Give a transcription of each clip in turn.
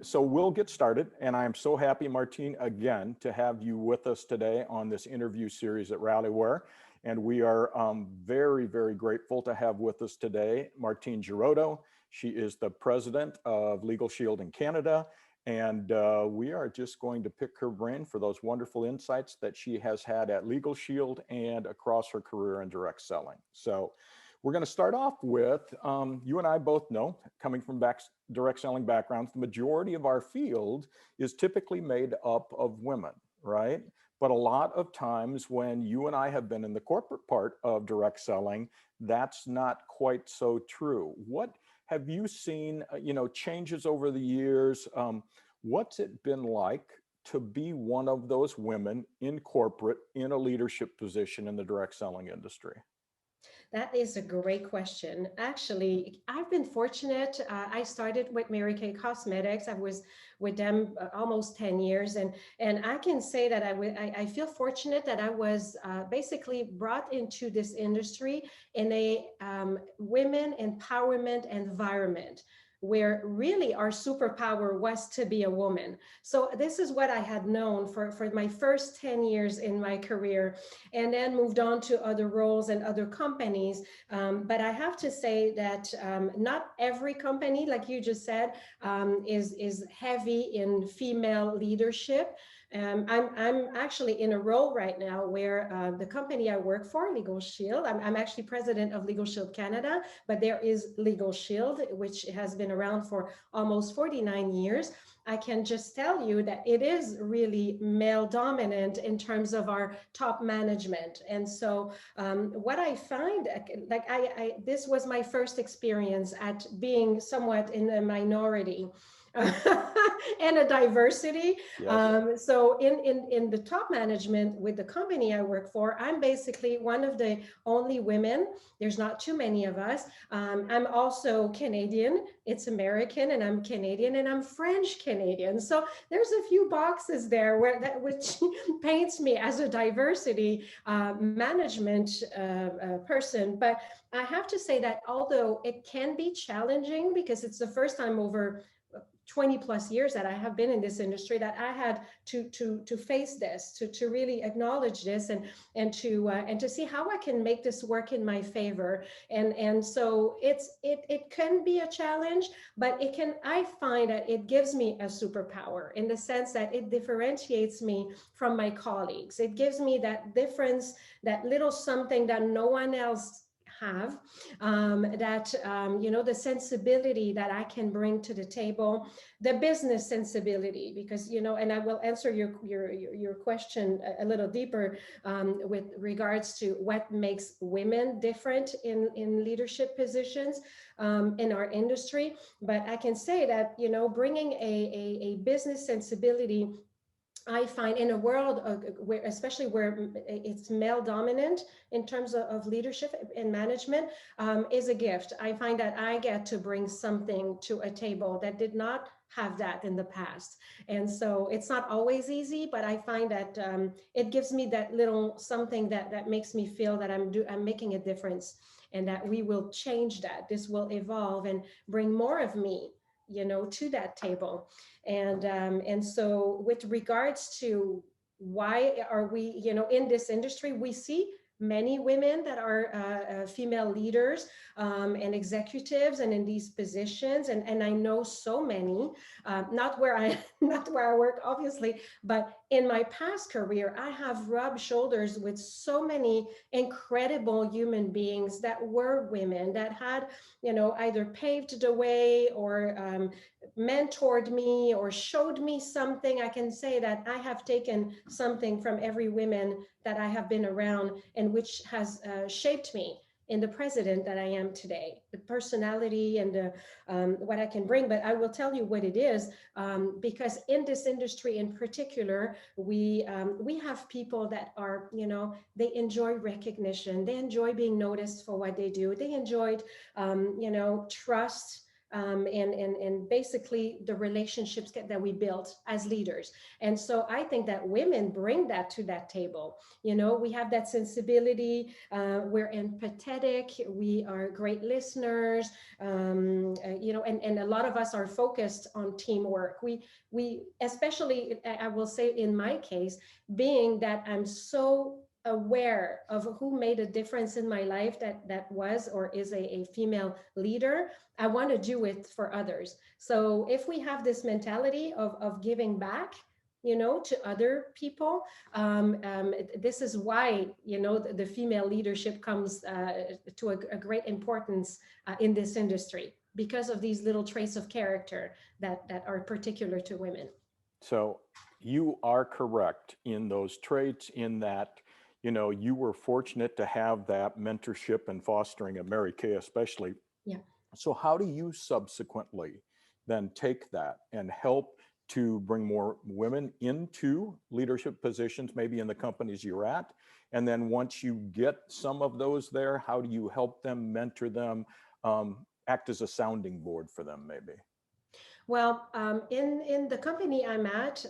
so we'll get started, and I'm so happy, Martine, again, to have you with us today on this interview series at Rallyware. And we are very, very grateful to have with us today Martine Girotto. She is the president of Legalshield in Canada, and we are just going to pick her brain for those wonderful insights that she has had at Legalshield and across her career in direct selling. So we're going to start off with, you and I both know, coming from direct selling backgrounds, the majority of our field is typically made up of women, right? But a lot of times when you and I have been in the corporate part of direct selling, that's not quite so true. What have you seen, changes over the years? What's it been like to be one of those women in corporate, in a leadership position in the direct selling industry? That is a great question. Actually, I've been fortunate. I started with Mary Kay Cosmetics. I was with them almost 10 years. And I can say that I feel fortunate that I was basically brought into this industry in a women empowerment environment, where really our superpower was to be a woman. So this is what I had known for my first 10 years in my career, and then moved on to other roles and other companies. But I have to say that not every company, like you just said, is heavy in female leadership. I'm actually in a role right now where the company I work for, Legalshield, I'm actually president of Legalshield Canada, but there is Legalshield, which has been around for almost 49 years. I can just tell you that it is really male dominant in terms of our top management. And so what I find, like this was my first experience at being somewhat in a minority. And a diversity. Yes. So in the top management with the company I work for, I'm basically one of the only women. There's not too many of us. I'm also Canadian. It's American, and I'm Canadian, and I'm French Canadian. So there's a few boxes there which paints me as a diversity management person. But I have to say that although it can be challenging, because it's the first time over 20 plus years that I have been in this industry that I had to face this, to really acknowledge this, and to see how I can make this work in my favor. And so it can be a challenge, but I find that it gives me a superpower in the sense that it differentiates me from my colleagues. It gives me that difference, that little something that no one else have, the sensibility that I can bring to the table, the business sensibility, because and I will answer your question a little deeper with regards to what makes women different in leadership positions in our industry. But I can say that bringing a business sensibility, I find in a world where, especially where it's male dominant in terms of leadership and management, is a gift. I find that I get to bring something to a table that did not have that in the past. And so it's not always easy, but I find that it gives me that little something that makes me feel that I'm making a difference, and that we will change that. This will evolve and bring more of me to that table. And so with regards to why are we in this industry, we see many women that are female leaders and executives and in these positions, and I know so many, not where I not where I work obviously, but in my past career I have rubbed shoulders with so many incredible human beings that were women that had either paved the way or mentored me or showed me something. I can say that I have taken something from every woman that I have been around, and which has shaped me in the president that I am today, the personality and what I can bring. But I will tell you what it is, because in this industry in particular, we have people that are, they enjoy recognition, they enjoy being noticed for what they do, they enjoyed, trust. and basically the relationships that we built as leaders. And so I think that women bring that to that table. You know, we have that sensibility, we're empathetic, we are great listeners, you know, and a lot of us are focused on teamwork. We especially, I will say in my case, being that I'm so aware of who made a difference in my life, that was or is a female leader, I want to do it for others. So if we have this mentality of giving back, you know, to other people, this is why, you know, the female leadership comes to a great importance in this industry, because of these little traits of character that are particular to women. So you are correct in those traits, in that, you know, you were fortunate to have that mentorship and fostering of Mary Kay especially. Yeah. So how do you subsequently then take that and help to bring more women into leadership positions, maybe in the companies you're at? And then once you get some of those there, how do you help them, mentor them, act as a sounding board for them maybe? Well, in the company I'm at,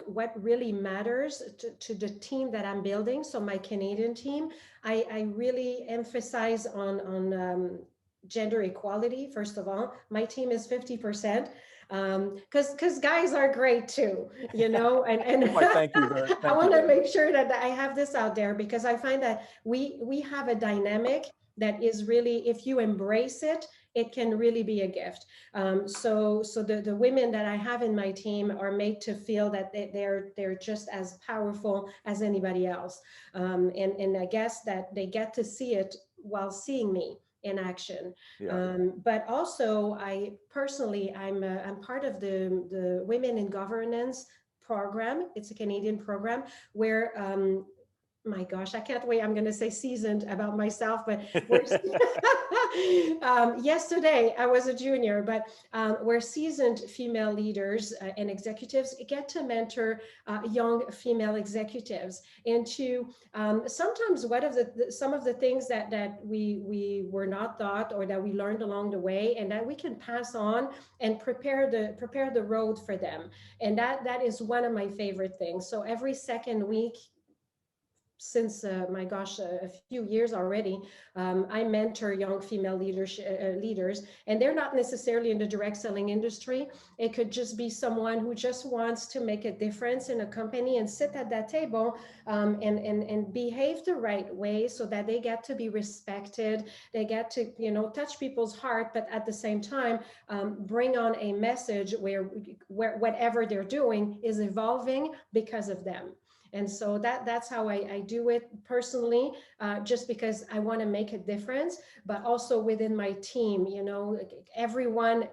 what really matters to the team that I'm building, so my Canadian team, I really emphasize on gender equality. First of all, my team is 50%, because guys are great too, you know, and Why, thank you very, I thank you want to very much. make sure that I have this out there, because I find that we have a dynamic that is really, if you embrace it, it can really be a gift. So the women that I have in my team are made to feel that they're just as powerful as anybody else, and I guess that they get to see it while seeing me in action. Yeah. But also, I personally, I'm part of the Women in Governance program. It's a Canadian program where my gosh, I can't wait. I'm going to say seasoned about myself, but we're yesterday I was a junior, but we're seasoned female leaders and executives get to mentor young female executives into sometimes what of some of the things that we were not taught or that we learned along the way, and that we can pass on and prepare the road for them. And that is one of my favorite things. So every second week, since my gosh, a few years already, I mentor young female leaders, and they're not necessarily in the direct selling industry. It could just be someone who just wants to make a difference in a company and sit at that table, and behave the right way so that they get to be respected. They get to, you know, touch people's heart, but at the same time, bring on a message where whatever they're doing is evolving because of them. And so that's how I do it personally, just because I want to make a difference, but also within my team, you know, like everyone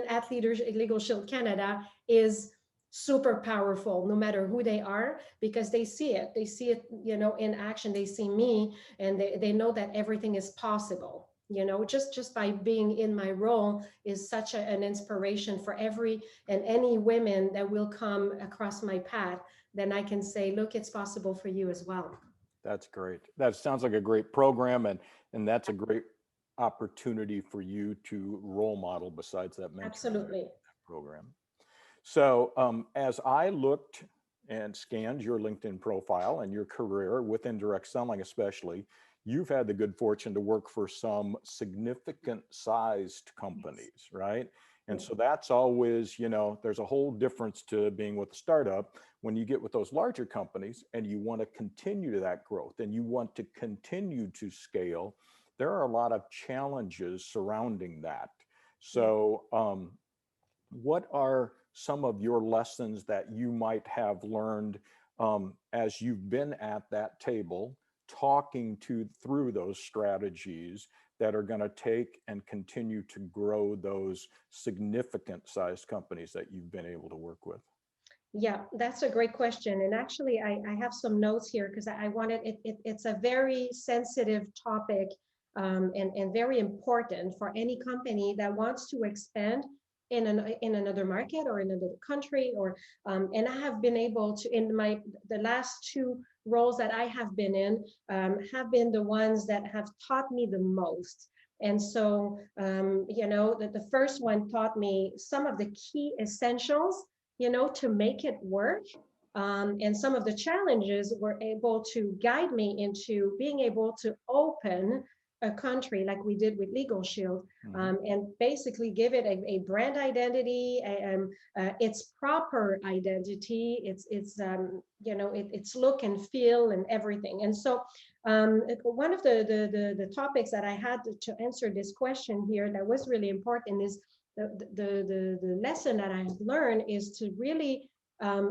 at Legal Shield Canada is super powerful, no matter who they are, because they see it, you know, in action. They see me, and they know that everything is possible. You know, just by being in my role is such an inspiration for every and any women that will come across my path. Then I can say, look, it's possible for you as well. That's great. That sounds like a great program, and that's a great opportunity for you to role model besides that mentoring Absolutely. program. So as I looked and scanned your LinkedIn profile and your career with indirect selling especially, you've had the good fortune to work for some significant sized companies, right? And so that's always, you know, there's a whole difference to being with a startup when you get with those larger companies and you want to continue that growth and you want to continue to scale. There are a lot of challenges surrounding that. So what are some of your lessons that you might have learned as you've been at that table talking through those strategies that are going to take and continue to grow those significant sized companies that you've been able to work with? Yeah, that's a great question. And actually, I have some notes here because I wanted it's a very sensitive topic, and very important for any company that wants to expand in another market or in another country. Or and I have been able to, in the last two roles that I have been in, have been the ones that have taught me the most. And so, the first one taught me some of the key essentials, to make it work. And some of the challenges were able to guide me into being able to open a country like we did with Legalshield, and basically give it a brand identity, its proper identity, its look and feel and everything. And so one of the topics that I had to answer this question here that was really important is the lesson that I've learned is to really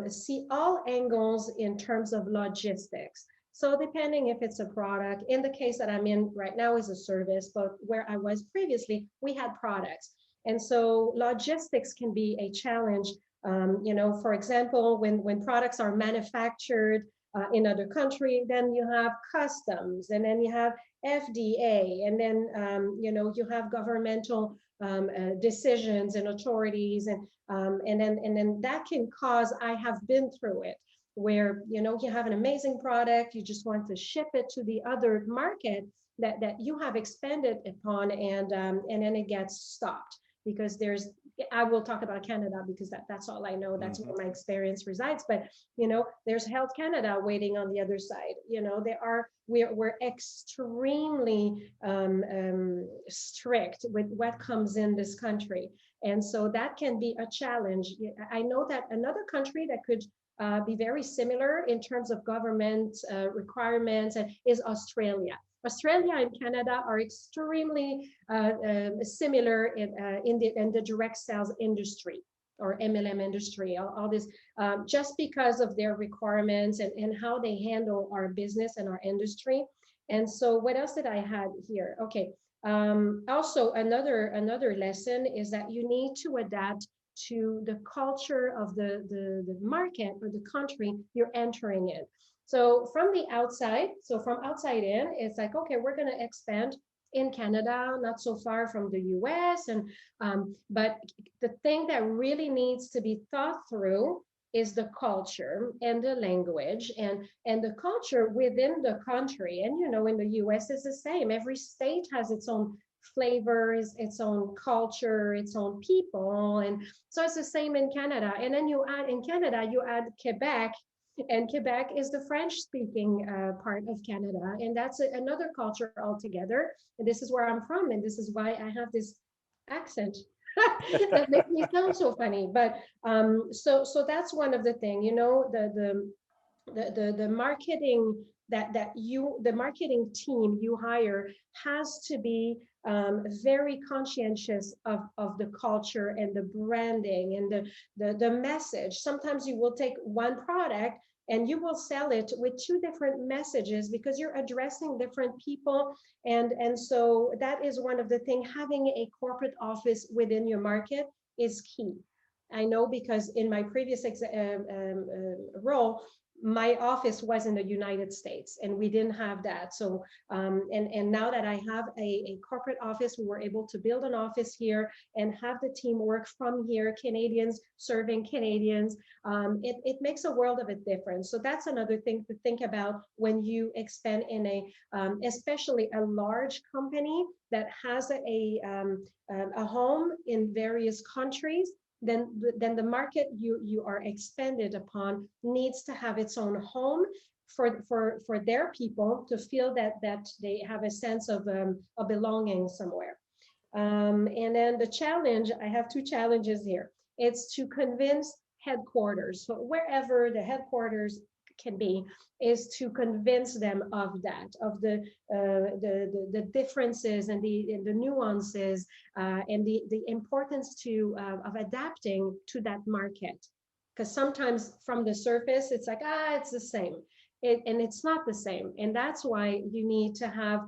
see all angles in terms of logistics. So depending if it's a product, in the case that I'm in right now is a service, but where I was previously, we had products. And so logistics can be a challenge. For example, when products are manufactured in other country, then you have customs, and then you have FDA, and then you have governmental decisions and authorities, and then that can cause. I have been through it where you have an amazing product, you just want to ship it to the other market that you have expanded upon, and then it gets stopped because I will talk about Canada because that's all I know. That's where my experience resides. But there's Health Canada waiting on the other side. We're extremely strict with what comes in this country, and so that can be a challenge. I know that another country that could be very similar in terms of government requirements is Australia. Australia and Canada are extremely similar in the direct sales industry or MLM industry, all this, just because of their requirements and how they handle our business and our industry. And so what else did I have here? Okay. Also, another lesson is that you need to adapt to the culture of the market or the country you're entering in. So from outside in, it's like, okay, we're going to expand in Canada, not so far from the US. But the thing that really needs to be thought through is the culture and the language and the culture within the country. And, in the US, it's the same. Every state has its own flavors, its own culture, its own people. And so it's the same in Canada. And then in Canada, you add Quebec, and Quebec is the French-speaking part of Canada. And that's another culture altogether. And this is where I'm from. And this is why I have this accent that makes me sound so funny. But so that's one of the things, the marketing the marketing team you hire has to be very conscientious of the culture and the branding and the message. Sometimes you will take one product and you will sell it with two different messages because you're addressing different people. And so that is one of the things. Having a corporate office within your market is key. I know because in my previous role, my office was in the United States and we didn't have that. So, and now that I have a corporate office, we were able to build an office here and have the team work from here, Canadians serving Canadians. It makes a world of a difference. So that's another thing to think about when you expand in especially a large company that has a home in various countries. Then the market you are expanded upon needs to have its own home for their people to feel that they have a sense of belonging somewhere. And then the challenge, I have two challenges here. It's to convince headquarters, so wherever the headquarters can be, is to convince them of that, of the differences and the nuances and the importance of adapting to that market. Because sometimes from the surface, it's like, it's the same. And it's not the same. And that's why you need to have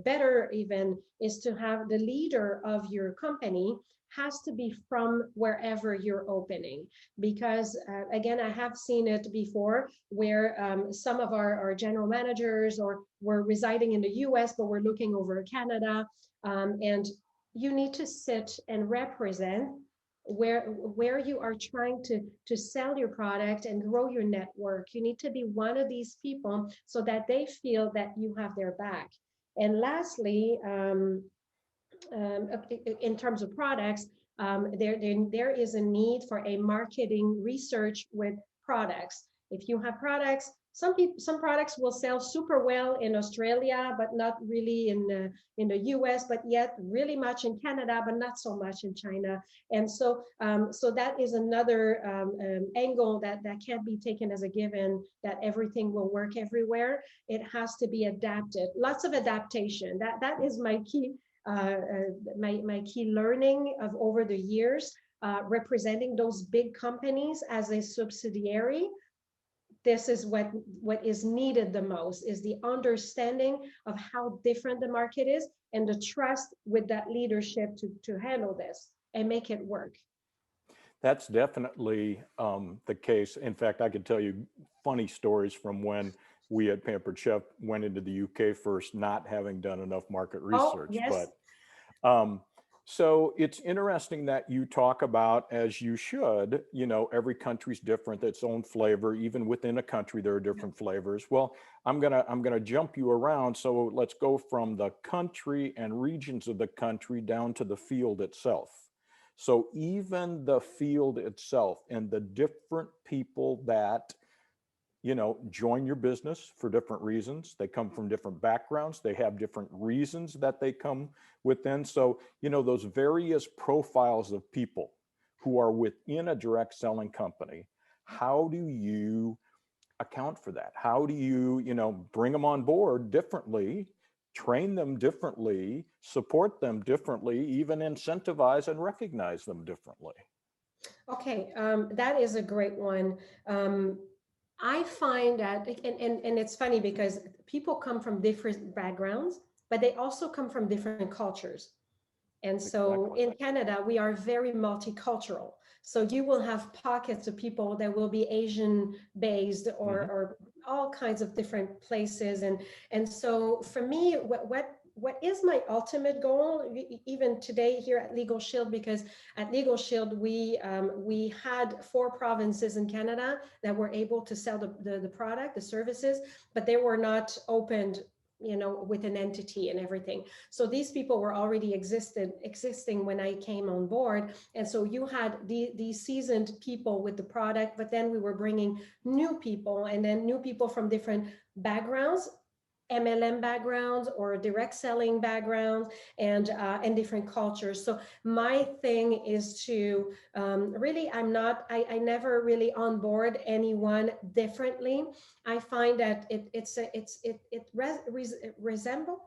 better even is to have the leader of your company has to be from wherever you're opening, because again, I have seen it before where some of our general managers or were residing in the US, but we're looking over Canada, and you need to sit and represent where you are trying to sell your product and grow your network. You need to be one of these people so that they feel that you have their back. And lastly, in terms of products, there is a need for a marketing research with products. If you have products, some products will sell super well in Australia, but not really in the US, but yet really much in Canada, but not so much in China. And so that is another angle that can't be taken as a given, that everything will work everywhere. It has to be adapted. Lots of adaptation. That is my key my key learning of over the years, representing those big companies as a subsidiary. This is what is needed the most, is the understanding of how different the market is and the trust with that leadership to handle this and make it work. That's definitely the case. In fact, I could tell you funny stories from when we at Pampered Chef went into the UK first, not having done enough market Oh, research. yes. But so it's interesting that you talk about, as you should, you know, every country's different, its own flavor. Even within a country, there are different flavors. Well, I'm gonna jump you around. So let's go from the country and regions of the country down to the field itself. So even the field itself and the different people that, you know, join your business for different reasons. They come from different backgrounds. They have different reasons that they come within. So, you know, those various profiles of people who are within a direct selling company, how do you account for that? How do you, you know, bring them on board differently, train them differently, support them differently, even incentivize and recognize them differently? Okay, that is a great one. I find that, and it's funny because people come from different backgrounds, but they also come from different cultures. And so Exactly. in Canada, we are very multicultural. So you will have pockets of people that will be Asian based, Mhm. or all kinds of different places. And so for me, what is my ultimate goal, even today here at Legal Shield, because at Legal Shield, we had 4 provinces in Canada that were able to sell the product, the services, but they were not opened, with an entity and everything. So these people were already existing when I came on board. And so you had these seasoned people with the product, but then we were bringing new people, and then new people from different backgrounds, MLM backgrounds or direct selling backgrounds, and different cultures. So my thing is to really, I never really onboard anyone differently. I find that it resemble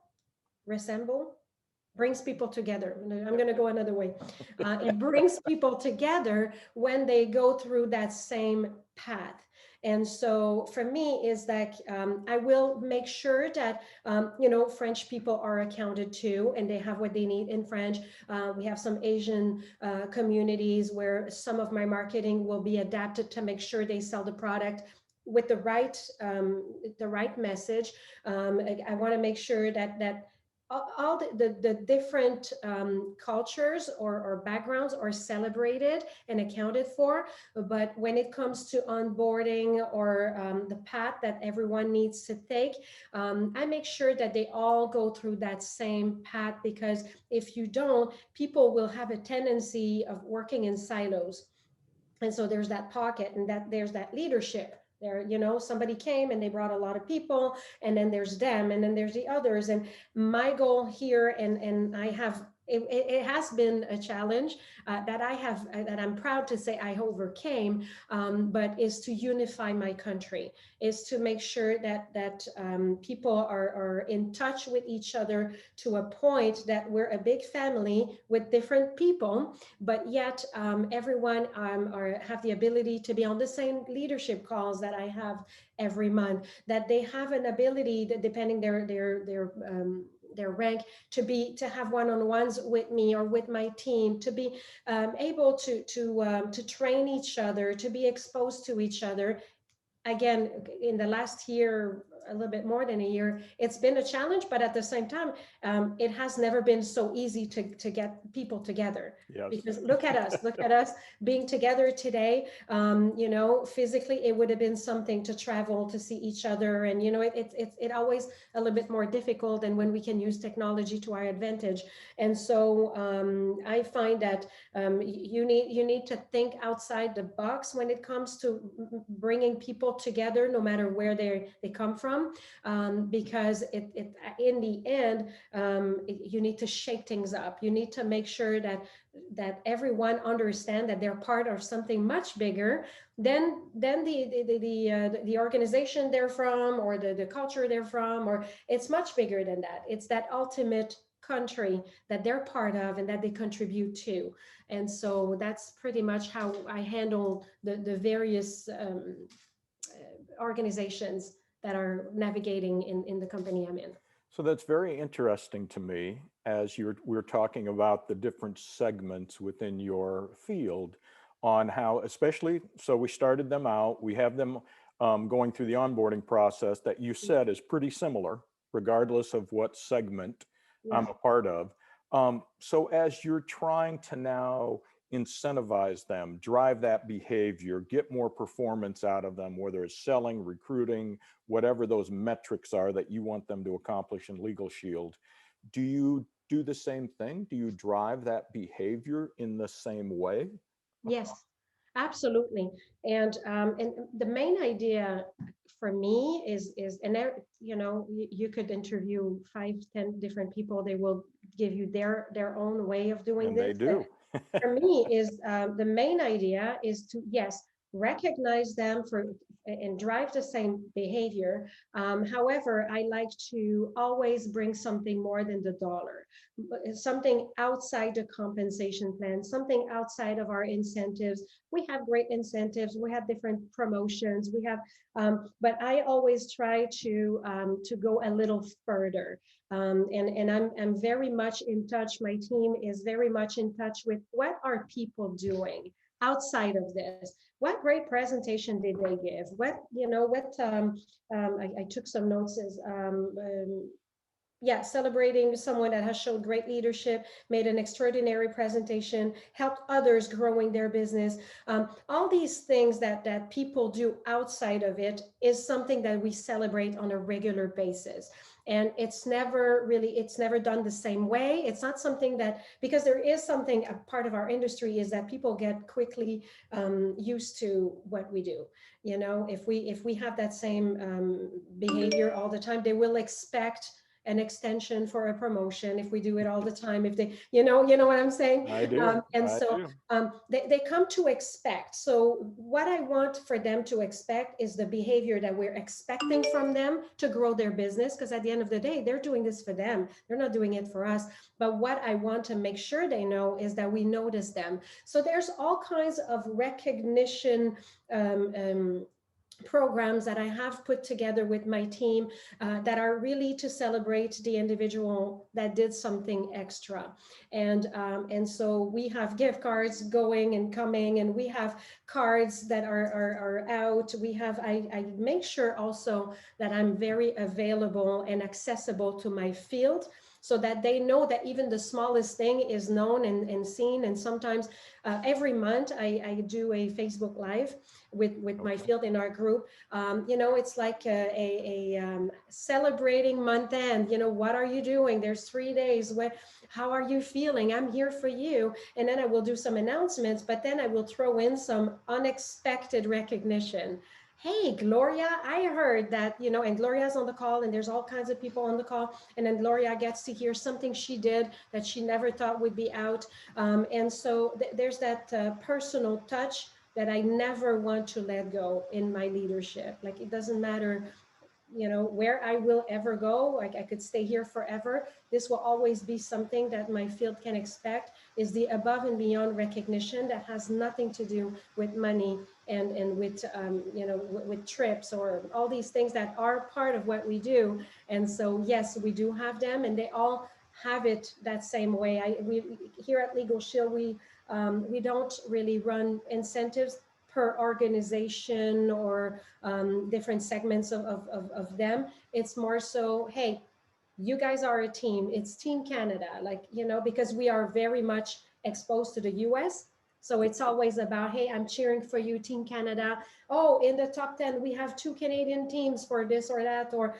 brings people together. I'm going to go another way. It brings people together when they go through that same path. And so for me is that I will make sure that French people are accounted to, and they have what they need in French. We have some Asian communities where some of my marketing will be adapted to make sure they sell the product with the right message. I want to make sure that all the different cultures or backgrounds are celebrated and accounted for. But when it comes to onboarding or the path that everyone needs to take, I make sure that they all go through that same path, because if you don't, people will have a tendency of working in silos. And so there's that pocket, and that there's that leadership there. Somebody came and they brought a lot of people, and then there's them, and then there's the others. And my goal here, and I have it has been a challenge that I'm proud to say I overcame, but is to unify my country, is to make sure that people are in touch with each other to a point that we're a big family with different people, but yet everyone have the ability to be on the same leadership calls that I have every month, that they have an ability that, depending their rank, to have one-on-ones with me or with my team, to be able to train each other, to be exposed to each other. Again, in the last year a little bit more than a year, it's been a challenge, but at the same time, it has never been so easy to get people together. Yes. Because look at us being together today. You know, physically, it would have been something to travel to see each other, and you know, it always a little bit more difficult than when we can use technology to our advantage. And so I find that you need to think outside the box when it comes to bringing people together, no matter where they come from, because in the end, you need to shake things up. You need to make sure that everyone understand that they're part of something much bigger than the organization they're from, or the culture they're from, or it's much bigger than that. It's that ultimate country that they're part of and that they contribute to. And so that's pretty much how I handle the various organizations that are navigating in the company I'm in. So that's very interesting to me as we're talking about the different segments within your field on how, especially, so we started them out, we have them going through the onboarding process that you said is pretty similar, regardless of what segment I'm a part of. So as you're trying to now incentivize them, drive that behavior, get more performance out of them, whether it's selling, recruiting, whatever those metrics are that you want them to accomplish in Legalshield, do you do the same thing? Do you drive that behavior in the same way? Yes, absolutely. And the main idea for me is and there, you know, you could interview 5, 10 different people. They will give you their own way of doing And they this. do. For me is the main idea is to, yes, recognize them for and drive the same behavior. However, I like to always bring something more than the dollar, something outside the compensation plan, something outside of our incentives. We have great incentives, we have different promotions, we have, but I always try to go a little further. And I'm very much in touch. My team is very much in touch with what are people doing outside of this. What great presentation did they give? What, you know, what, I took some notes as, yeah, celebrating someone that has showed great leadership, made an extraordinary presentation, helped others growing their business. All these things that people do outside of it is something that we celebrate on a regular basis. And it's never done the same way. It's not something that, because there is something, a part of our industry is that people get quickly used to what we do. You know, if we have that same behavior all the time, they will expect an extension for a promotion if we do it all the time. If they, you know what I'm saying? I do. And I so do. they come to expect. So what I want for them to expect is the behavior that we're expecting from them to grow their business. Because at the end of the day, they're doing this for them. They're not doing it for us. But what I want to make sure they know is that we notice them. So there's all kinds of recognition programs that I have put together with my team that are really to celebrate the individual that did something extra. And so we have gift cards going and coming, and we have cards that are out. We have, I make sure also that I'm very available and accessible to my field, so that they know that even the smallest thing is known and seen. And sometimes every month I do a Facebook Live with my field in our group. You know, it's like a celebrating month end. You know, what are you doing? There's 3 days. How are you feeling? I'm here for you. And then I will do some announcements, but then I will throw in some unexpected recognition. Hey, Gloria, I heard that, you know, and Gloria's on the call, and there's all kinds of people on the call. And then Gloria gets to hear something she did that she never thought would be out. And so there's that personal touch that I never want to let go in my leadership. Like, it doesn't matter, you know, where I will ever go. Like, I could stay here forever. This will always be something that my field can expect, is the above and beyond recognition that has nothing to do with money and with, you know, with trips or all these things that are part of what we do. And so, yes, we do have them, and they all have it that same way. We here at Legalshield, we don't really run incentives per organization or different segments of them. It's more so, hey, you guys are a team. It's Team Canada, like, because we are very much exposed to the US. So it's always about, hey, I'm cheering for you, Team Canada. Oh, in the top 10, we have 2 Canadian teams for this or that, or,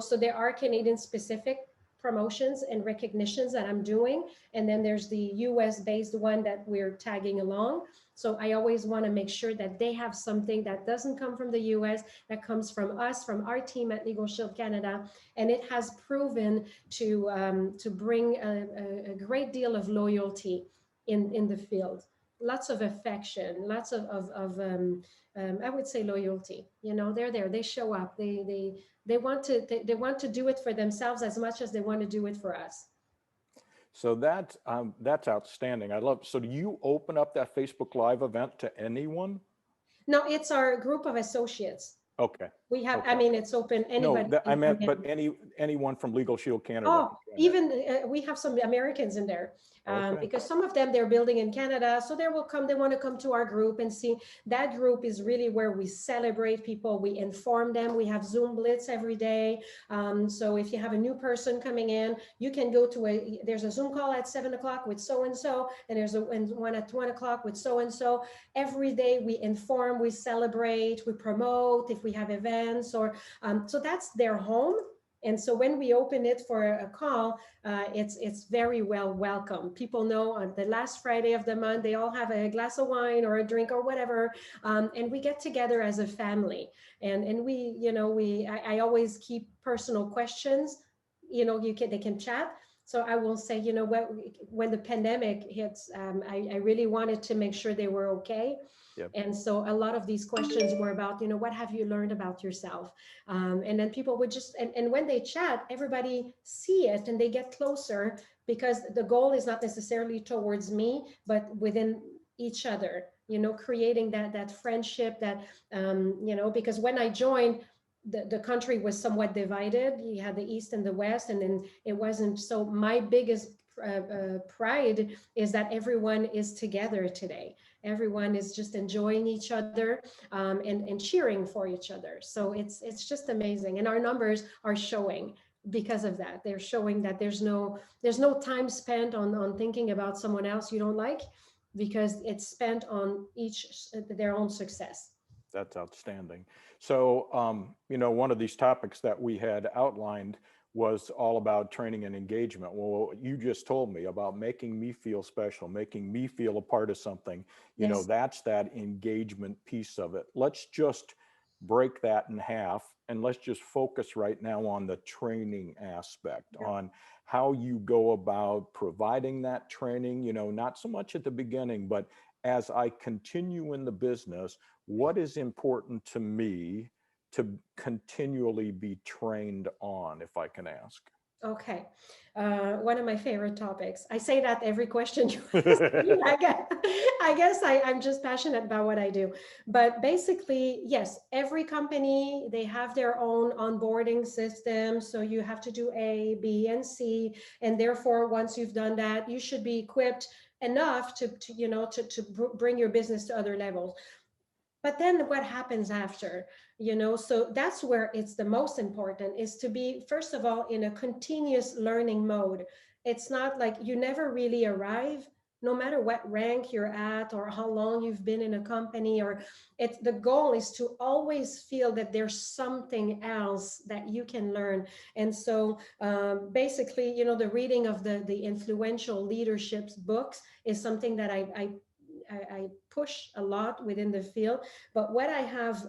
so there are Canadian specific promotions and recognitions that I'm doing. And then there's the US based one that we're tagging along. So I always want to make sure that they have something that doesn't come from the US, that comes from us, from our team at Legalshield Canada. And it has proven to bring a great deal of loyalty in the field. Lots of affection, lots of I would say loyalty. They're there, they show up, they want to do it for themselves as much as they want to do it for us. So that's outstanding. I love. So do you open up that Facebook Live event to anyone? No, it's our group of associates. Okay. We have, Okay. I mean, it's open, anybody. No, I can meant, come but in. anyone from Legalshield Canada. Oh, even we have some Americans in there. Okay. Because some of them, they're building in Canada, so they want to come to our group and see. That group is really where we celebrate people, we inform them, we have Zoom Blitz every day. So if you have a new person coming in, you can go to there's a Zoom call at 7 o'clock with so-and-so, and there's one at 1 o'clock with so-and-so. Every day we inform, we celebrate, we promote if we have events, or so that's their home. And so when we open it for a call, it's very well welcome. People know on the last Friday of the month, they all have a glass of wine or a drink or whatever, and we get together as a family. And I always keep personal questions. They can chat. So I will say, when the pandemic hits, I really wanted to make sure they were okay. Yep. And so a lot of these questions were about, what have you learned about yourself? And then people would just, and when they chat, everybody see it and they get closer, because the goal is not necessarily towards me, but within each other, creating that friendship, that, because when I joined, the country was somewhat divided. You had the East and the West, and then it wasn't. So my biggest pride is that everyone is together today. Everyone is just enjoying each other, and cheering for each other. So it's just amazing, and our numbers are showing because of that. They're showing that there's no time spent on thinking about someone else you don't like, because it's spent on their own success. That's outstanding. So, one of these topics that we had outlined was all about training and engagement. Well, you just told me about making me feel special, making me feel a part of something. Yes. That's that engagement piece of it. Let's just break that in half, and let's just focus right now on the training aspect, on how you go about providing that training, not so much at the beginning, but as I continue in the business, what is important to me to continually be trained on, if I can ask? Okay. One of my favorite topics. I say that every question you ask me. I guess I'm just passionate about what I do. But basically, yes, every company, they have their own onboarding system. So you have to do A, B, and C. And therefore, once you've done that, you should be equipped enough to bring your business to other levels. But then what happens after? So that's where it's the most important, is to be, first of all, in a continuous learning mode. It's not like you never really arrive, no matter what rank you're at or how long you've been in a company, or the goal is to always feel that there's something else that you can learn. And so basically, the reading of the influential leadership books is something that I push a lot within the field. But what I have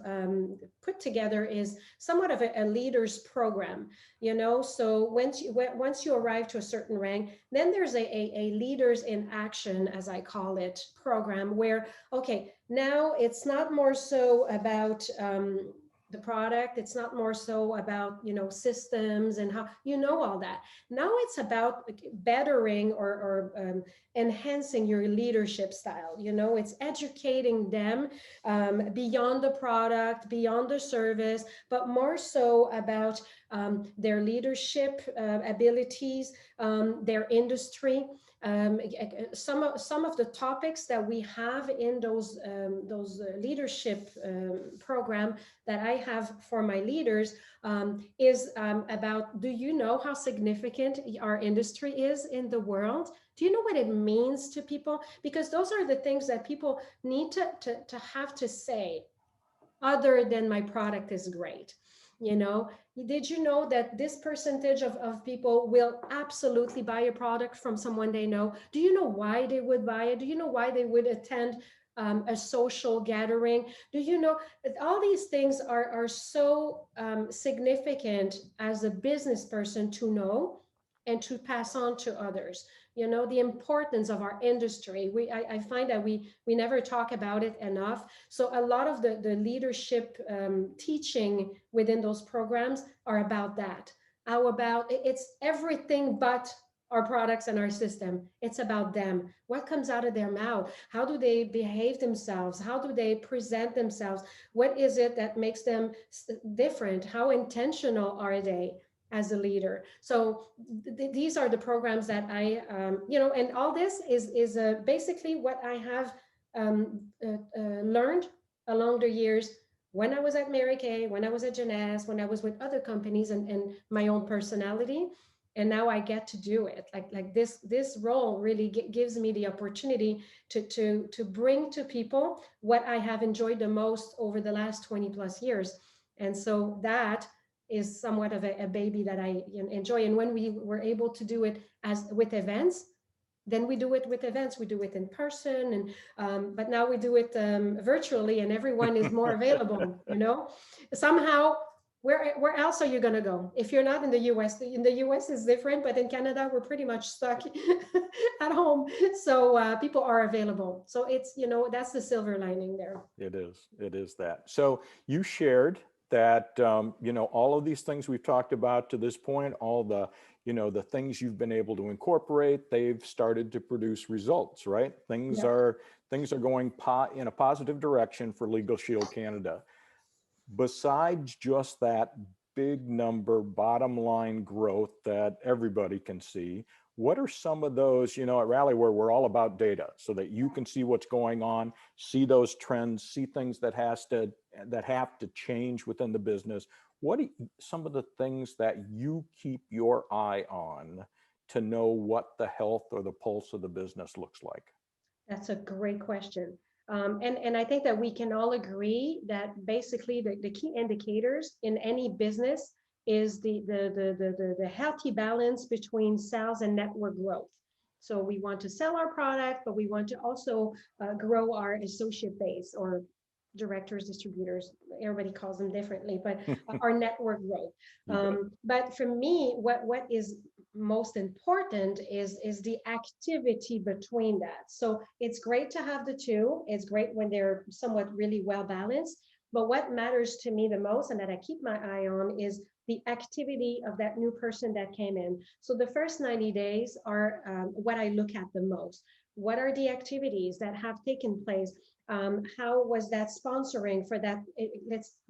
put together is somewhat of a leader's program. So once you arrive to a certain rank, then there's a leaders in action, as I call it, program, where, okay, now it's not more so about the product. It's not more so about, systems and how, all that. Now it's about bettering or enhancing your leadership style. It's educating them beyond the product, beyond the service, but more so about their leadership abilities, their industry. some of the topics that we have in those leadership program that I have for my leaders is about, do you know how significant our industry is in the world? Do you know what it means to people? Because those are the things that people need to have to say, other than my product is great. You know, did you know that this percentage of people will absolutely buy a product from someone they know? Do you know why they would buy it? Do you know why they would attend a social gathering? Do you know all these things are so significant as a business person to know and to pass on to others? You know, the importance of our industry. I find that we never talk about it enough. So a lot of the leadership teaching within those programs are about that. How about it's everything but our products and our system. It's about them. What comes out of their mouth? How do they behave themselves? How do they present themselves? What is it that makes them different? How intentional are they as a leader? So these are the programs that I, you know, and all this is basically what I have learned along the years when I was at Mary Kay, when I was at Jeunesse, when I was with other companies, and my own personality. And now I get to do it. Like this role really gives me the opportunity to bring to people what I have enjoyed the most over the last 20 plus years. And so that is somewhat of a baby that I enjoy. And when we were able to do it as with events, then we do it with events. We do it in person, and but now we do it virtually, and everyone is more available. You know, somehow. Where else are you going to go if you're not in the US? In the US is different, but in Canada we're pretty much stuck at home. So people are available. So it's, you know, that's the silver lining there. It is. It is that. So you shared that, you know, all of these things we've talked about to this point, all the, you know, the things you've been able to incorporate, they've started to produce results, right? Things are going in a positive direction for Legalshield Canada. Besides just that big number, bottom line growth that everybody can see, what are some of those, you know, at Rallyware, we're all about data so that you can see what's going on, see those trends, see things that have to change within the business. What are some of the things that you keep your eye on to know what the health or the pulse of the business looks like? That's a great question. And I think that we can all agree that basically the key indicators in any business is the healthy balance between sales and network growth. So we want to sell our product, but we want to also grow our associate base, or directors, distributors, everybody calls them differently, but our network growth. But for me, what is most important is the activity between that. So it's great to have the two. It's great when they're somewhat really well balanced. But what matters to me the most, and that I keep my eye on, is the activity of that new person that came in. So the first 90 days are what I look at the most. What are the activities that have taken place? How was that sponsoring for that?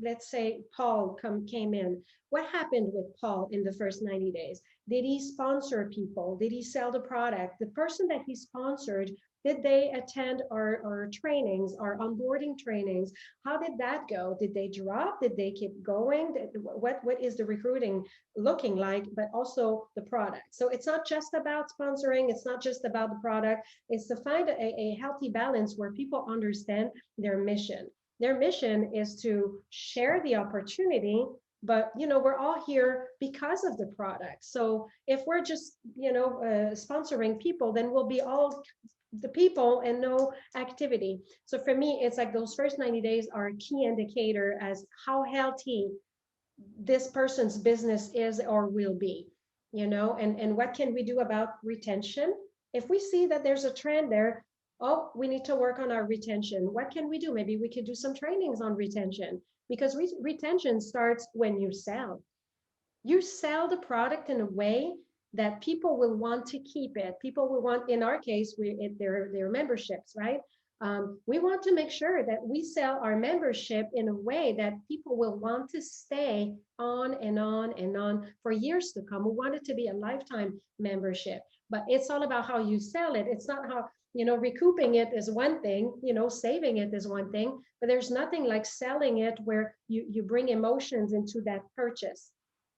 Let's say Paul came in. What happened with Paul in the first 90 days? Did he sponsor people? Did he sell the product? The person that he sponsored, did they attend our trainings, our onboarding trainings? How did that go? Did they drop? Did they keep going? What is the recruiting looking like, but also the product? So it's not just about sponsoring. It's not just about the product. It's to find a healthy balance where people understand their mission. Their mission is to share the opportunity, but you know, we're all here because of the product. So if we're just, you know, sponsoring people, then we'll be all the people and no activity. So for me, it's like those first 90 days are a key indicator as how healthy this person's business is or will be, you know, and what can we do about retention? If we see that there's a trend there, oh, we need to work on our retention. What can we do? Maybe we could do some trainings on retention, because retention starts when you sell. You sell the product in a way that people will want to keep it. People will want, in our case, their memberships, right? We want to make sure that we sell our membership in a way that people will want to stay on and on and on for years to come. We want it to be a lifetime membership. but it's all about how you sell it. It's not how, recouping it is one thing, saving it is one thing, but there's nothing like selling it where you bring emotions into that purchase.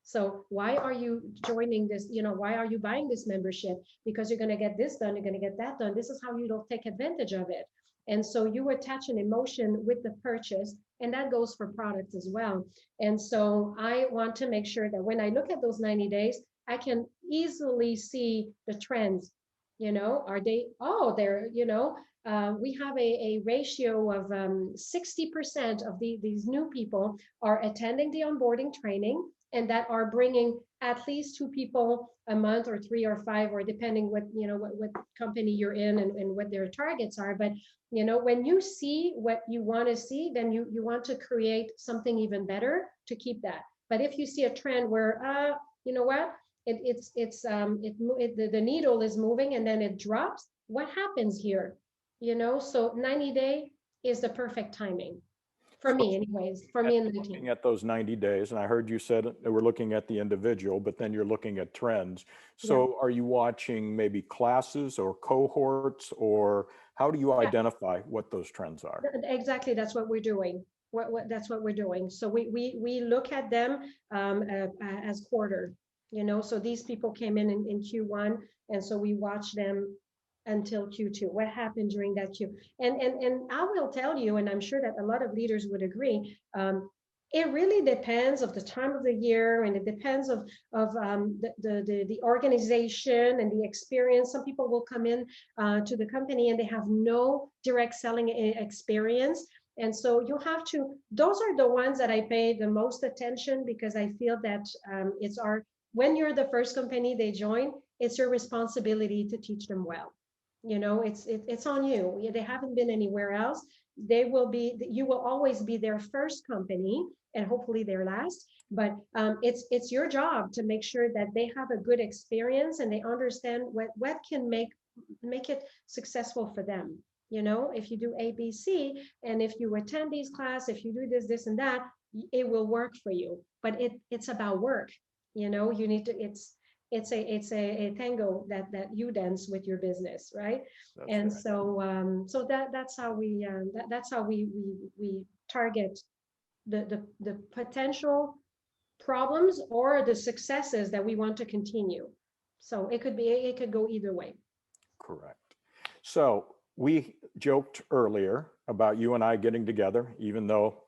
So why are you joining this? Why are you buying this membership? Because you're going to get this done, you're going to get that done. This is how you don't take advantage of it. And so you attach an emotion with the purchase, and that goes for products as well. And so I want to make sure that when I look at those 90 days, I can easily see the trends. Are they, oh, they're, we have a ratio of 60% of these new people are attending the onboarding training, and that are bringing at least two people a month, or three or five, or depending what company you're in, and what their targets are. But when you see what you want to see, then you want to create something even better to keep that. But if you see a trend where you know what, the needle is moving and then it drops, what happens here? So 90-day is the perfect timing. For me, anyways, for me and the team. Looking at those 90 days, and I heard you said that we're looking at the individual, but then you're looking at trends. So are you watching maybe classes or cohorts, or how do you identify what those trends are? Exactly, that's what we're doing. That's what we're doing. So we look at them as quarter, so these people came in Q1, and so we watch them until Q2. What happened during that Q? And I will tell you, and I'm sure that a lot of leaders would agree, it really depends of the time of the year, and it depends of the organization and the experience. Some people will come in to the company and they have no direct selling experience. And so you have to, those are the ones that I pay the most attention, because I feel that when you're the first company they join, it's your responsibility to teach them well. It's on you. They haven't been anywhere else. You will always be their first company, and hopefully their last. But it's your job to make sure that they have a good experience and they understand what can make it successful for them. If you do A, B, C, and if you attend these classes, if you do this, and that, it will work for you. But it's about work. You need to. It's a tango that you dance with your business, right? That's and right. So that's how we target the potential problems or the successes that we want to continue. So it could go either way. Correct. So we joked earlier about you and I getting together, even though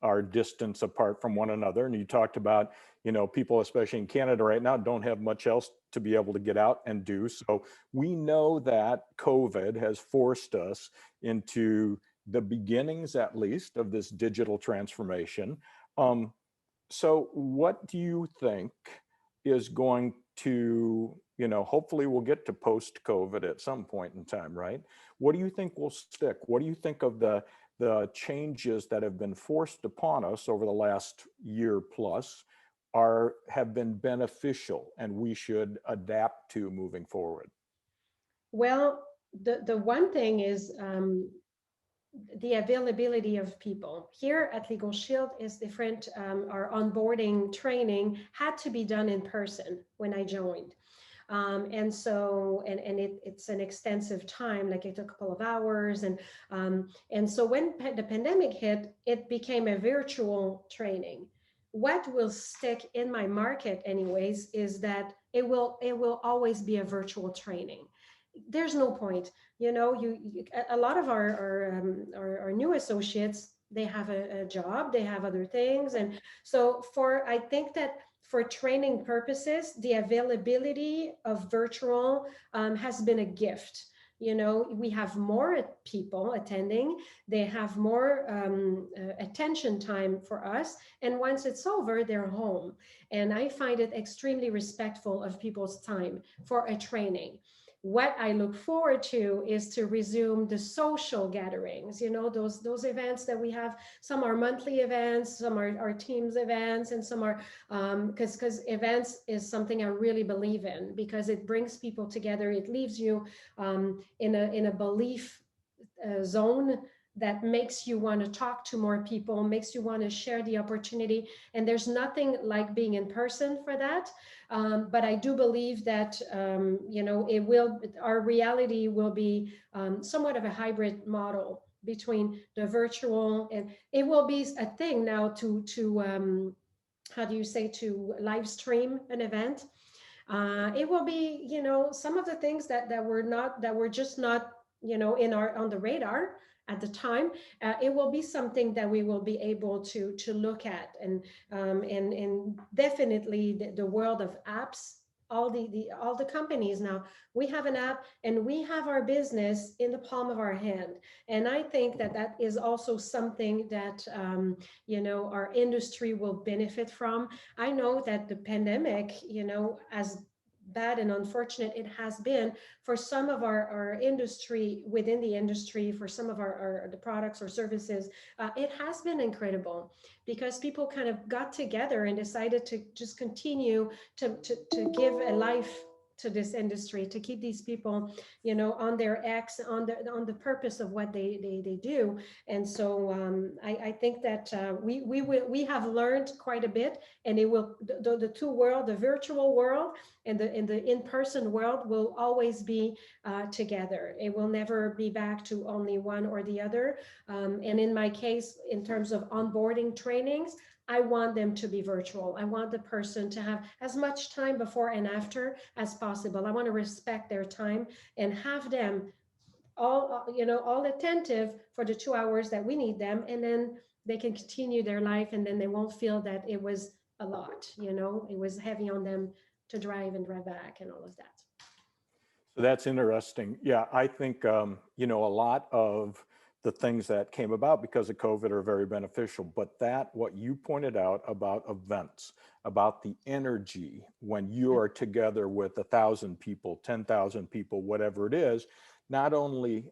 our distance apart from one another. And you talked about, people, especially in Canada right now, don't have much else to be able to get out and do. So we know that COVID has forced us into the beginnings, at least, of this digital transformation. So what do you think is going to, hopefully we'll get to post-COVID at some point in time, right? What do you think will stick? What do you think of the changes that have been forced upon us over the last year plus have been beneficial and we should adapt to moving forward? Well, the one thing is the availability of people. Here at Legalshield is different. Our onboarding training had to be done in person when I joined. And so, it's an extensive time, like it took a couple of hours. And so when the pandemic hit, it became a virtual training. What will stick in my market anyways is that it will always be a virtual training. There's no point, a lot of our new associates, they have a job, they have other things. And so I think that for training purposes, the availability of virtual has been a gift. We have more people attending, they have more attention time for us, and once it's over, they're home. And I find it extremely respectful of people's time for a training. What I look forward to is to resume the social gatherings, those events that we have. Some are monthly events, some are teams events, and some are because events is something I really believe in, because it brings people together. It leaves you in a belief zone that makes you want to talk to more people, makes you want to share the opportunity. And there's nothing like being in person for that. But I do believe that, our reality will be somewhat of a hybrid model between the virtual, and it will be a thing now to how do you say, to live stream an event. It will be, some of the things that were just not, in our on the radar at the time. It will be something that we will be able to look at, and definitely the world of apps. All the companies now, we have an app and we have our business in the palm of our hand. And I think that that is also something that our industry will benefit from. I know that the pandemic, as bad and unfortunate it has been for some of our industry, within the industry, for some of our the products or services, it has been incredible because people kind of got together and decided to just continue to give a life to this industry, to keep these people, on their X, on the purpose of what they do. And so I think that we have learned quite a bit, and it will, the two world, the virtual world and the in-person world, will always be together. It will never be back to only one or the other. And in my case, in terms of onboarding trainings, I want them to be virtual. I want the person to have as much time before and after as possible. I want to respect their time and have them all attentive for the 2 hours that we need them, and then they can continue their life, and then they won't feel that it was a lot, it was heavy on them to drive and drive back and all of that. So that's interesting. Yeah, I think, a lot of the things that came about because of COVID are very beneficial. But what you pointed out about events, about the energy when you are together with 1,000 people, 10,000 people, whatever it is, not only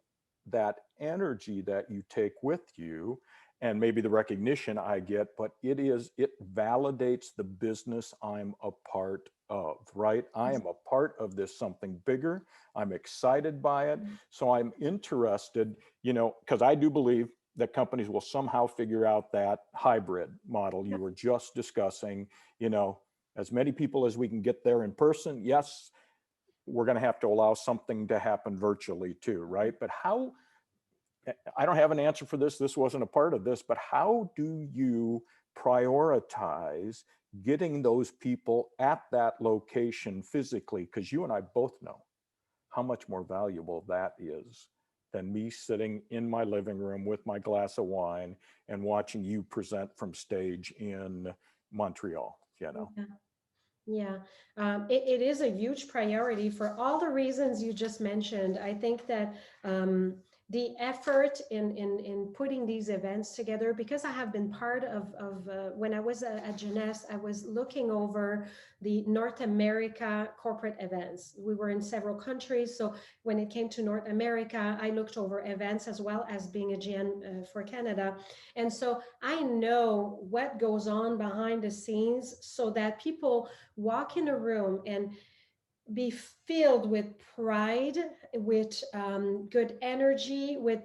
that energy that you take with you and maybe the recognition I get, but it validates the business I'm a part of, right? I am a part of this something bigger. I'm excited by it. So I'm interested, because I do believe that companies will somehow figure out that hybrid model you were just discussing, as many people as we can get there in person. Yes, we're going to have to allow something to happen virtually too, right? But how, I don't have an answer for this. This wasn't a part of this, but how do you prioritize getting those people at that location physically? Because you and I both know how much more valuable that is than me sitting in my living room with my glass of wine and watching you present from stage in Montreal, Yeah, it is a huge priority for all the reasons you just mentioned. I think that the effort in putting these events together, because I have been part of when I was at Jeunesse, I was looking over the North America corporate events. We were in several countries. So when it came to North America, I looked over events as well as being a GM for Canada. And so I know what goes on behind the scenes so that people walk in a room and be filled with pride, with good energy, with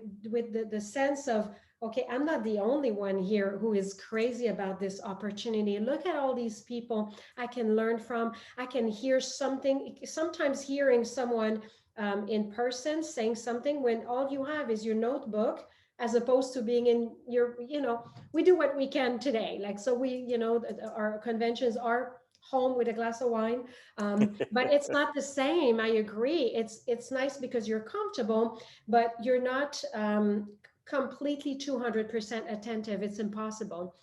the sense of, okay, I'm not the only one here who is crazy about this opportunity. Look at all these people I can learn from. I can hear something, sometimes hearing someone in person saying something when all you have is your notebook, as opposed to being in your, we do what we can today. Like, so we, our conventions are home with a glass of wine, but it's not the same. I agree. It's nice because you're comfortable, but you're not completely 200% attentive. It's impossible,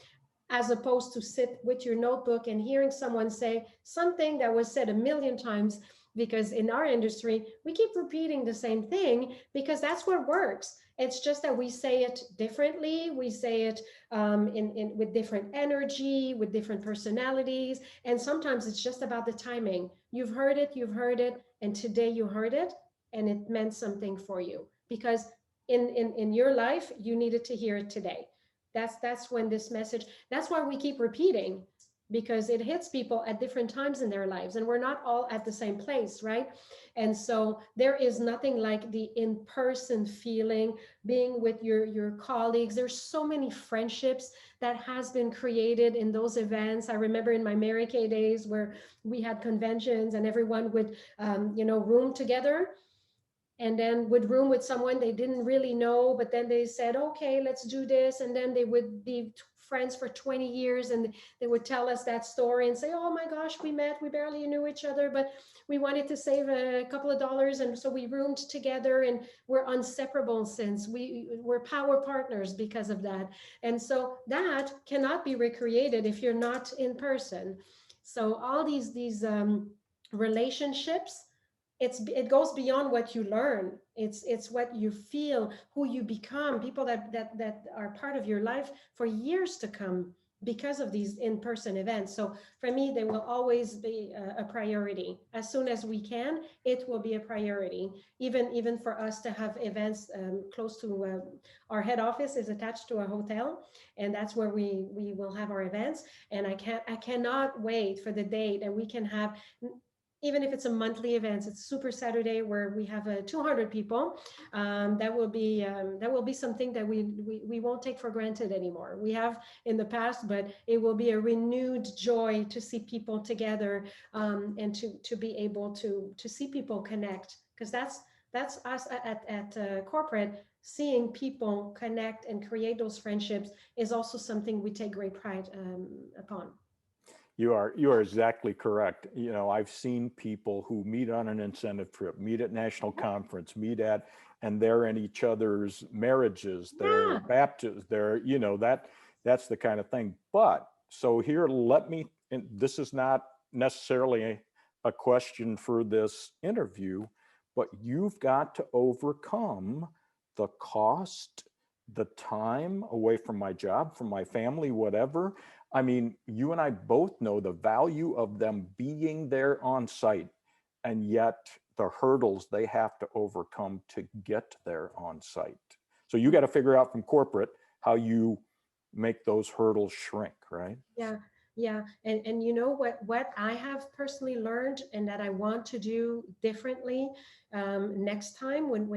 as opposed to sit with your notebook and hearing someone say something that was said a million times, because in our industry we keep repeating the same thing because that's what works. It's just that we say it differently. We say it with different energy, with different personalities. And sometimes it's just about the timing. You've heard it, and today you heard it, and it meant something for you because in your life, you needed to hear it today. That's when this message, that's why we keep repeating. because it hits people at different times in their lives, and we're not all at the same place, right? And so there is nothing like the in-person feeling, being with your colleagues. There's so many friendships that has been created in those events. I remember in my Mary Kay days where we had conventions and everyone would room together, and then would room with someone they didn't really know, but then they said, okay, let's do this. And then they would be friends for 20 years, and they would tell us that story and say, oh my gosh, we met, we barely knew each other, but we wanted to save a couple of dollars, and so we roomed together, and we're inseparable since. We're power partners because of that. And so that cannot be recreated if you're not in person. So all these relationships, it goes beyond what you learn. It's what you feel, who you become, people that are part of your life for years to come because of these in-person events. So for me, they will always be a priority. As soon as we can, it will be a priority. Even for us to have events close to our head office is attached to a hotel, and that's where we will have our events. And I cannot wait for the day that we can have, even if it's a monthly event, it's Super Saturday where we have 200 people. That will be something that we won't take for granted anymore. We have in the past, but it will be a renewed joy to see people together, and to be able to see people connect, because that's us at corporate. Seeing people connect and create those friendships is also something we take great pride upon. You are exactly correct. You know, I've seen people who meet on an incentive trip, meet at national conference, and they're in each other's marriages, their Yeah. baptisms, that's the kind of thing. But so here, and this is not necessarily a question for this interview, but you've got to overcome the cost, the time away from my job, from my family, whatever. I mean, you and I both know the value of them being there on site, and yet the hurdles they have to overcome to get there on site. So you got to figure out from corporate how you make those hurdles shrink, right? Yeah, yeah. And what I have personally learned and that I want to do differently next time when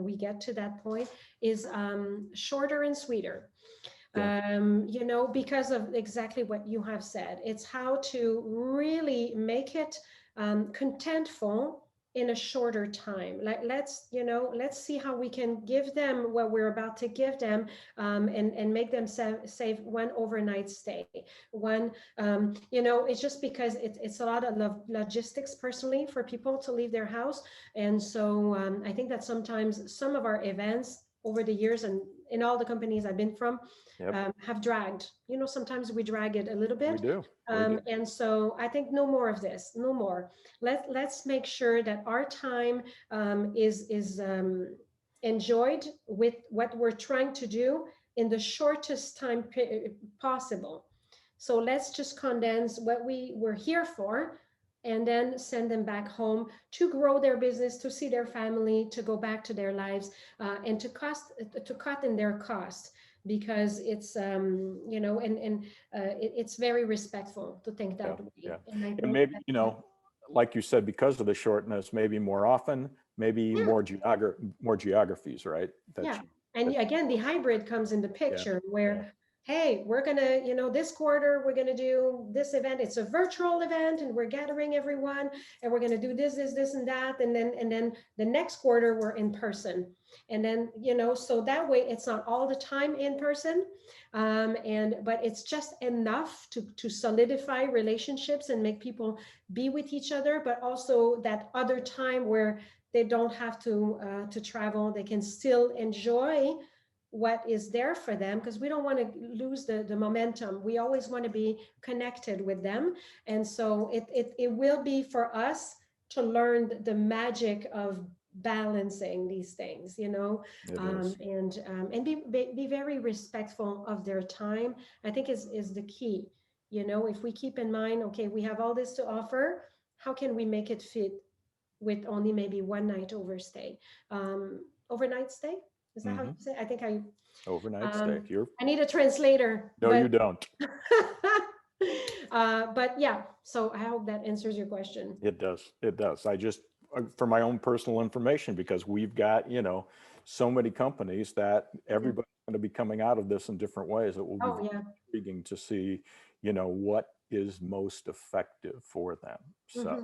we get to that point is shorter and sweeter. Yeah. Because of exactly what you have said. It's how to really make it contentful in a shorter time. Like let's see how we can give them what we're about to give them, and make them save one overnight stay. It's just because it's a lot of logistics personally for people to leave their house. And so I think that sometimes some of our events over the years, and in all the companies I've been from, Yep. have dragged. Sometimes we drag it a little We bit. do. We do. And so I think no more of this, no more. Let's make sure that our time is enjoyed with what we're trying to do in the shortest time possible. So let's just condense what we were here for, and then send them back home to grow their business, to see their family, to go back to their lives, and to cut in their cost, because it's it's very respectful to think Yeah. that way. Yeah. And I And think maybe, that, like you said, because of the shortness, maybe more often, maybe yeah, more geographies, right? yeah. That you, And that, again, the hybrid comes in the yeah. picture Yeah. where, hey, we're gonna, this quarter, we're gonna do this event. It's a virtual event, and we're gathering everyone, and we're gonna do this, and that, and then the next quarter we're in person. And then, so that way it's not all the time in person, but it's just enough to solidify relationships and make people be with each other, but also that other time where they don't have to travel. They can still enjoy what is there for them, because we don't want to lose the momentum. We always want to be connected with them. And so it will be for us to learn the magic of balancing these things, It is. and be very respectful of their time. I think is the key. If we keep in mind, okay, we have all this to offer, how can we make it fit with only maybe one night overnight stay? Is that how you Hmm. say? Overnight stay. I need a translator, No, you but don't. But yeah, so I hope that answers your question. It does. It does. I just, for my own personal information, because we've got, so many companies that Mhm. everybody's going to be coming out of this in different ways. It will be Oh, very yeah. intriguing to see, what is most effective for them. So, Hmm.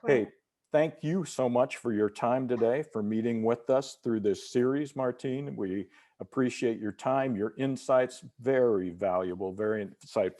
hey, Correct. thank you so much for your time today, for meeting with us through this series, Martine. We appreciate your time, your insights, very valuable, very insightful